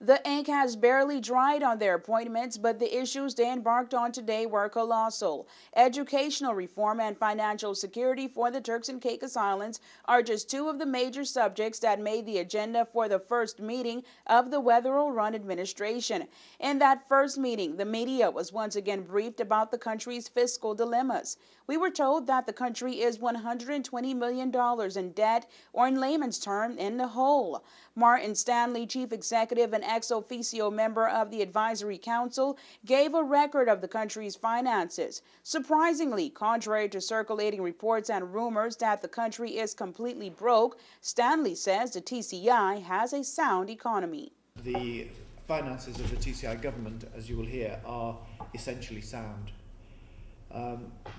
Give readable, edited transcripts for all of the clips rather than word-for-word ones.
The ink has barely dried on their appointments, but the issues they embarked on today were colossal. Educational reform and financial security for the Turks and Caicos Islands are just two of the major subjects that made the agenda for the first meeting of the Wetherill-run administration. In that first meeting, the media was once again briefed about the country's fiscal dilemmas. We were told that the country is $120 million in debt, or in layman's term, in the hole. Martin Stanley, chief executive and ex officio member of the Advisory Council, gave a record of the country's finances. Surprisingly, contrary to circulating reports and rumors that the country is completely broke, Stanley says the TCI has a sound economy. The finances of the TCI government, as you will hear, are essentially sound.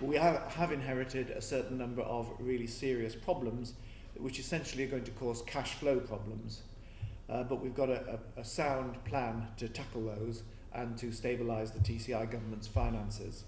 We have inherited a certain number of really serious problems which essentially are going to cause cash flow problems. But we've got a sound plan to tackle those and to stabilise the TCI government's finances.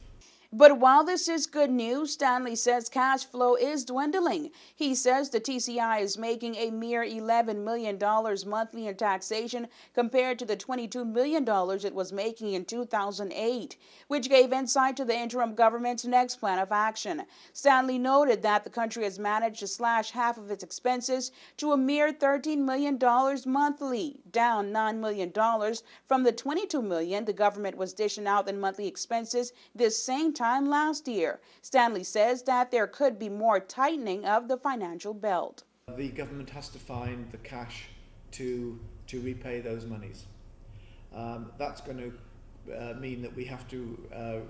But while this is good news, Stanley says cash flow is dwindling. He says the TCI is making a mere $11 million monthly in taxation compared to the $22 million it was making in 2008, which gave insight to the interim government's next plan of action. Stanley noted that the country has managed to slash half of its expenses to a mere $13 million monthly, down $9 million from the $22 million the government was dishing out in monthly expenses this same time last year. Stanley says that there could be more tightening of the financial belt. The government has to find the cash to repay those monies. That's going to mean that we have to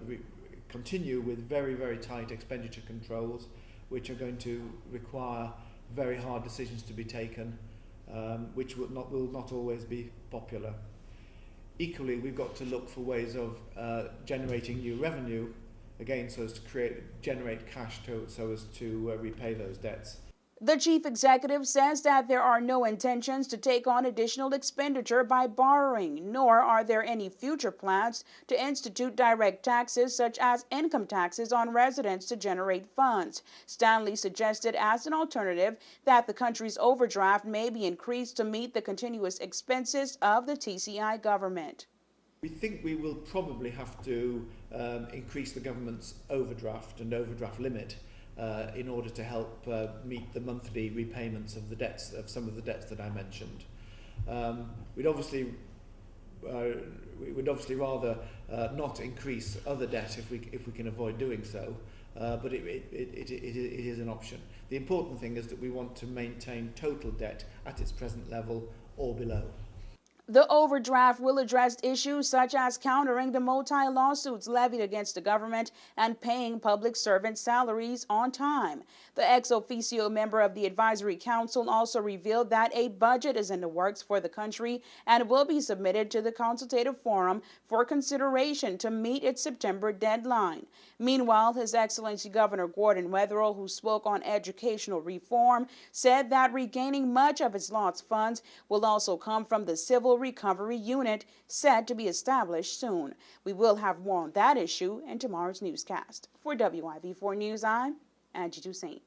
continue with very, very tight expenditure controls, which are going to require very hard decisions to be taken, which will not always be popular. Equally, we've got to look for ways of generating new revenue, again, so as to generate cash so as to repay those debts. The chief executive says that there are no intentions to take on additional expenditure by borrowing, nor are there any future plans to institute direct taxes such as income taxes on residents to generate funds. Stanley suggested as an alternative that the country's overdraft may be increased to meet the continuous expenses of the TCI government. We think we will probably have to increase the government's overdraft and overdraft limit in order to help meet the monthly repayments of the debts, of some of the debts that I mentioned. We'd obviously rather not increase other debt if we can avoid doing so, but it is an option. The important thing is that we want to maintain total debt at its present level or below. The overdraft will address issues such as countering the multi-lawsuits levied against the government and paying public servant salaries on time. The ex officio member of the Advisory Council also revealed that a budget is in the works for the country and will be submitted to the Consultative Forum for consideration to meet its September deadline. Meanwhile, His Excellency Governor Gordon Wetherill, who spoke on educational reform, said that regaining much of its lost funds will also come from the Civil Recovery Unit set to be established soon. We will have more on that issue in tomorrow's newscast. For WIV4 News, I'm Angie Toussaint.